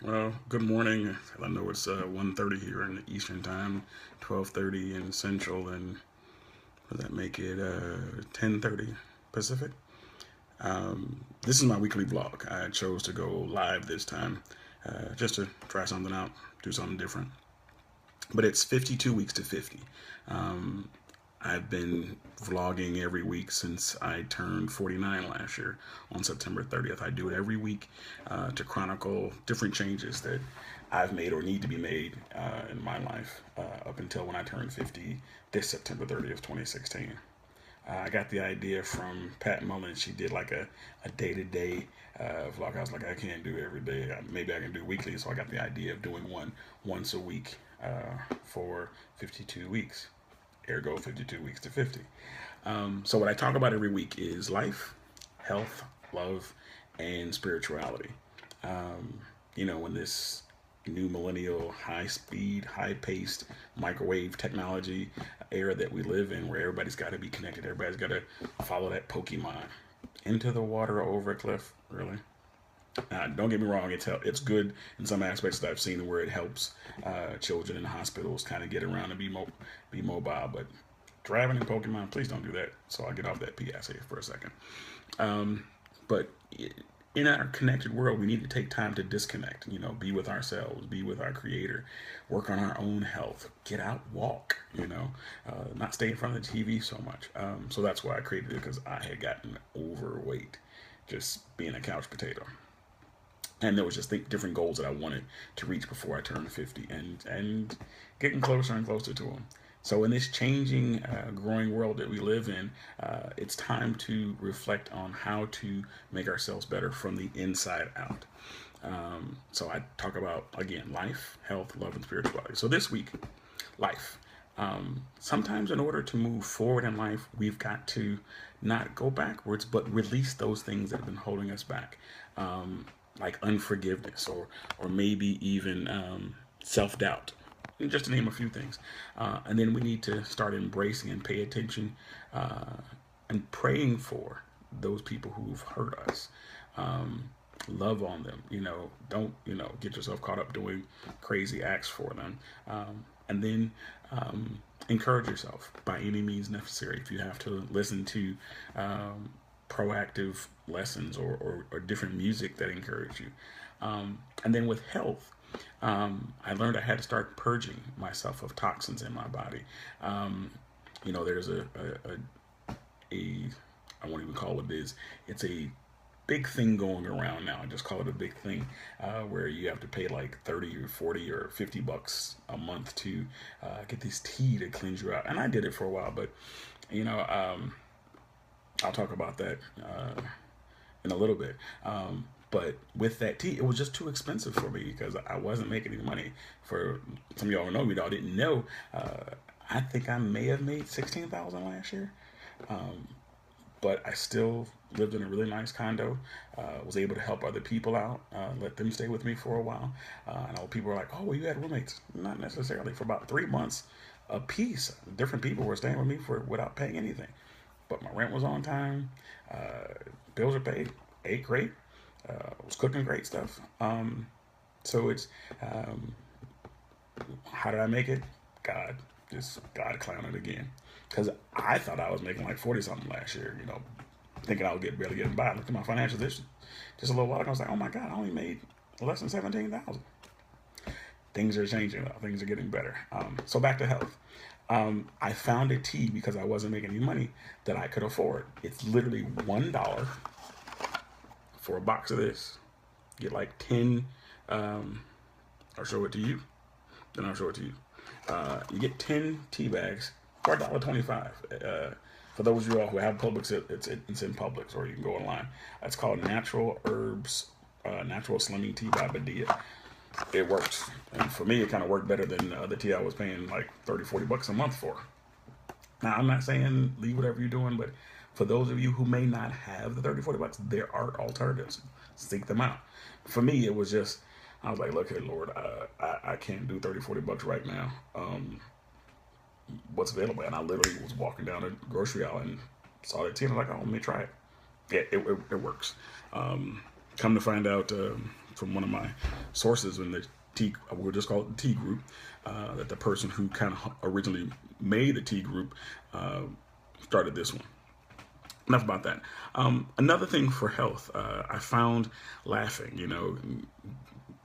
Well, good morning. I know it's 1:30 here in the Eastern Time, 12:30 in Central, and does that make it 10:30 Pacific? This is my weekly vlog. I chose to go live this time just to try something out, do something different. But it's 52 weeks to 50. Um, I've been vlogging every week since I turned 49 last year on September 30th. I do it every week to chronicle different changes that I've made or need to be made in my life up until when I turned 50 this September 30th, 2016. I got the idea from Pat Mullen. She did like a day-to-day vlog. I was like, I can't do every day. Maybe I can do weekly. So I got the idea of doing one once a week for 52 weeks. Ergo 52 weeks to 50. So what I talk about every week is life, health, love, and spirituality. When this new millennial, high speed, high paced microwave technology era that we live in, where everybody's got to be connected, everybody's got to follow that Pokemon into the water or over a cliff. Really? Don't get me wrong, it's good in some aspects that I've seen where it helps children in hospitals kind of get around and be mobile. But driving in Pokemon, please don't do that. So I'll get off that PSA for a second. But in our connected world, we need to take time to disconnect. Be with ourselves, be with our Creator, work on our own health, get out, walk. Not stay in front of the TV so much. So that's why I created it, because I had gotten overweight, just being a couch potato. And there was just different goals that I wanted to reach before I turned 50, and getting closer and closer to them. So in this changing, growing world that we live in, it's time to reflect on how to make ourselves better from the inside out. So I talk about, again, life, health, love, and spirituality. So this week, life. Sometimes in order to move forward in life, we've got to not go backwards, but release those things that have been holding us back. Like unforgiveness, or maybe even self-doubt, just to name a few things. And then we need to start embracing and pay attention and praying for those people who've hurt us. Love on them. Don't get yourself caught up doing crazy acts for them. And then encourage yourself by any means necessary. If you have to listen to proactive lessons or different music that encourage you. And then with health, I learned I had to start purging myself of toxins in my body. There's I won't even call it is. It's a big thing going around now. I just call it a big thing, where you have to pay like 30 or 40 or $50 a month to get this tea to cleanse you out. And I did it for a while, but I'll talk about that in a little bit. But with that tea, it was just too expensive for me because I wasn't making any money. For some of y'all who know me, y'all didn't know. I think I may have made $16,000 last year. But I still lived in a really nice condo, was able to help other people out, let them stay with me for a while. I know people were like, oh, well, you had roommates. Not necessarily. For about 3 months a piece, different people were staying with me without paying anything. But my rent was on time, bills were paid, ate great, was cooking great stuff. So it's, how did I make it? God clowned it again. Because I thought I was making like 40 something last year, thinking I would barely getting by. Looked at my financial position just a little while ago. I was like, oh my God, I only made less than 17,000. Things are changing though. Things are getting better. So back to health. I found a tea because I wasn't making any money that I could afford. It's literally $1 for a box of this. Get like 10. I'll show it to you. Then I'll show it to you. You get 10 tea bags for $1.25. For those of you all who have Publix, it's in Publix, or you can go online. It's called Natural Herbs, Natural Slimming Tea by Badia. It works. And for me, it kind of worked better than the tea I was paying like 30, 40 bucks a month for. Now, I'm not saying leave whatever you're doing, but for those of you who may not have the 30, 40 bucks, there are alternatives. Seek them out. For me, it was just, I was like, look here, Lord, I can't do 30, 40 bucks right now. What's available? And I literally was walking down a grocery aisle and saw that tea, and I was like, oh, let me try it. Yeah, it works. Come to find out, from one of my sources in the T, we'll just call it the T group, that the person who kind of originally made the T group started this one. Enough about that. Another thing for health, I found laughing,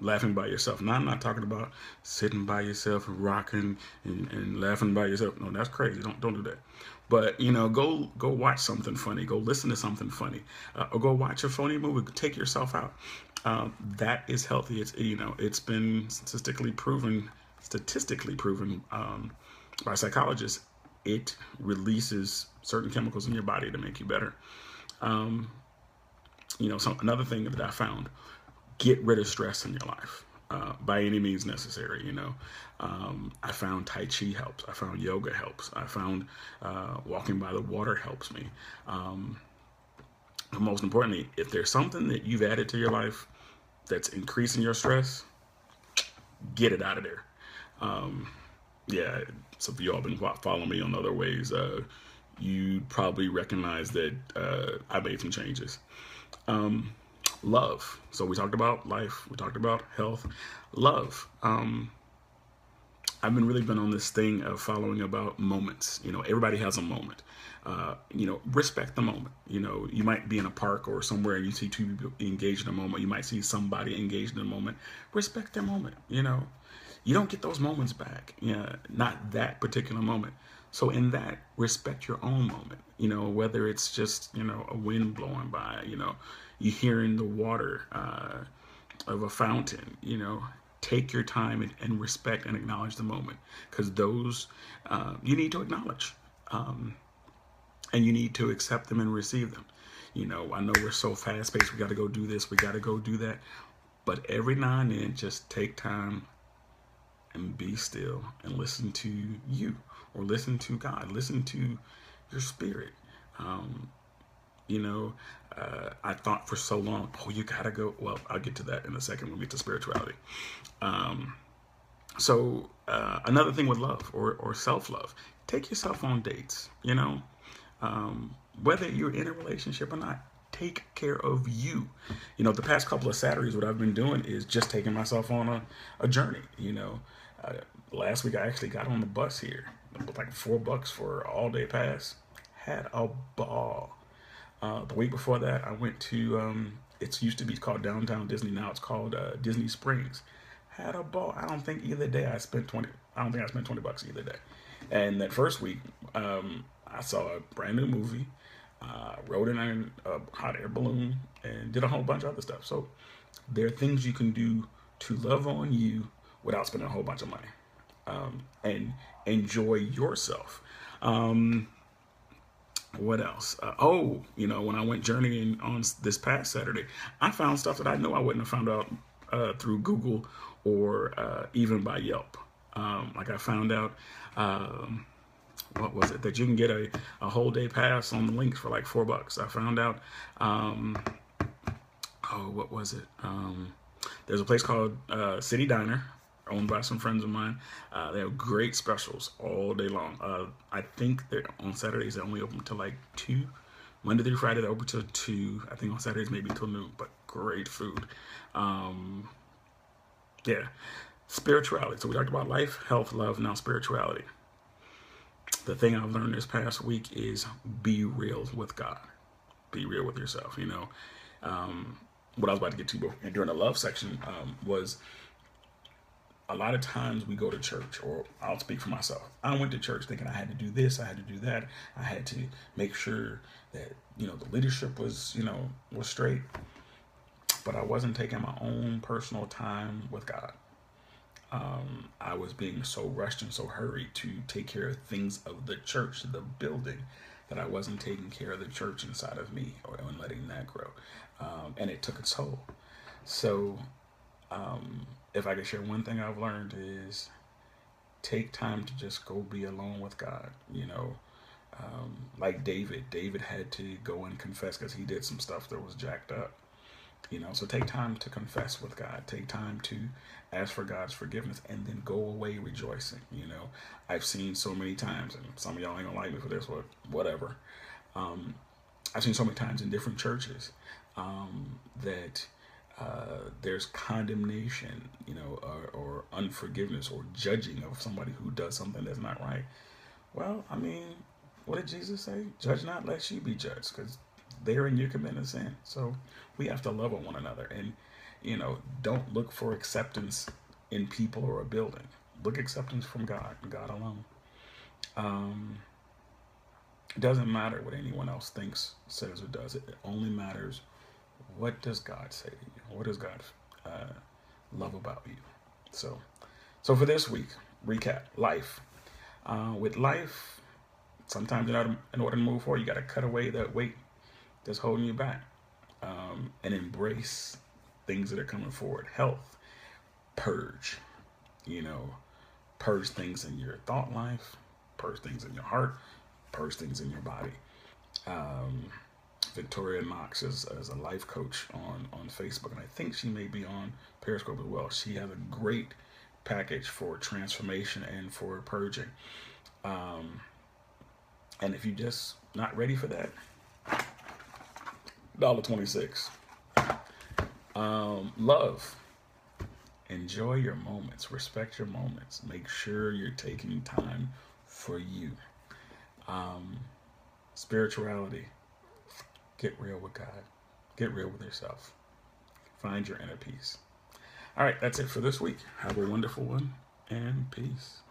laughing by yourself. Now, I'm not talking about sitting by yourself and rocking and laughing by yourself. No, that's crazy. Don't do that. But, go watch something funny. Go listen to something funny. Or go watch a funny movie. Take yourself out. That is healthy. It's been statistically proven by psychologists. It releases certain chemicals in your body to make you better. Another thing that I found, get rid of stress in your life by any means necessary. I found Tai Chi helps. I found yoga helps. I found walking by the water helps me. But most importantly, if there's something that you've added to your life that's increasing your stress, get it out of there. Yeah, so if you all been following me on other ways, you probably recognize that I made some changes. Love. So we talked about life. We talked about health. Love. I've really been on this thing of following about moments. Everybody has a moment. Respect the moment. You might be in a park or somewhere and you see two people engaged in a moment. You might see somebody engaged in a moment. Respect their moment. You don't get those moments back. Not that particular moment. So in that, respect your own moment. Whether it's just, a wind blowing by, you hearing the water of a fountain, take your time and respect and acknowledge the moment, because those you need to acknowledge, and you need to accept them and receive them. I know we're so fast paced. We got to go do this. We got to go do that. But every now and then, just take time and be still and listen to you, or listen to God, listen to your spirit. I thought for so long, you gotta go. Well, I'll get to that in a second when we get to spirituality. So another thing with love or self-love, take yourself on dates, whether you're in a relationship or not. Take care of you. The past couple of Saturdays, what I've been doing is just taking myself on a journey. Last week I actually got on the bus here. It was like $4 for an all-day pass. Had a ball. The week before that, I went to, it used to be called Downtown Disney. Now it's called Disney Springs. Had a ball. I don't think either day I spent $20 either day. And that first week, I saw a brand new movie, rode in a hot air balloon, and did a whole bunch of other stuff. So there are things you can do to love on you without spending a whole bunch of money, and enjoy yourself. What else? When I went journeying on this past Saturday, I found stuff that I know I wouldn't have found out through Google or even by Yelp. Like I found out, what was it? That you can get a whole day pass on the links for like $4. I found out, what was it? There's a place called City Diner, owned by some friends of mine. They have great specials all day long. I think they're on Saturdays, they're only open till like 2. Monday through Friday, they're open till 2. I think on Saturdays, maybe till noon, but great food. Yeah. Spirituality. So we talked about life, health, love, now spirituality. The thing I've learned this past week is be real with God. Be real with yourself. What I was about to get to during the love section was, a lot of times we go to church, or I'll speak for myself. I went to church thinking I had to do this, I had to do that. I had to make sure that, the leadership was, was straight. But I wasn't taking my own personal time with God. I was being so rushed and so hurried to take care of things of the church, the building, that I wasn't taking care of the church inside of me and letting that grow. And it took its toll. So if I could share one thing I've learned is take time to just go be alone with God. Like David had to go and confess because he did some stuff that was jacked up. So take time to confess with God. Take time to ask for God's forgiveness and then go away rejoicing. I've seen so many times, and some of y'all ain't gonna like me for this, but whatever. I've seen so many times in different churches that There's condemnation, or unforgiveness or judging of somebody who does something that's not right. Well, I mean, what did Jesus say? Judge not, lest you be judged, because therein you're committing sin. So we have to love one another, and don't look for acceptance in people or a building. Look acceptance from God, God alone. It doesn't matter what anyone else thinks, says, or does. It only matters, what does God say to you? What does God love about you? So for this week, recap life. With life, sometimes in order to move forward, you got to cut away that weight that's holding you back, and embrace things that are coming forward. Health, purge, purge things in your thought life, purge things in your heart, purge things in your body. Victoria Knox is a life coach on Facebook, and I think she may be on Periscope as well. She has a great package for transformation and for purging. And if you're just not ready for that, $1.26. Love. Enjoy your moments. Respect your moments. Make sure you're taking time for you. Spirituality. Get real with God. Get real with yourself. Find your inner peace. All right, that's it for this week. Have a wonderful one, and peace.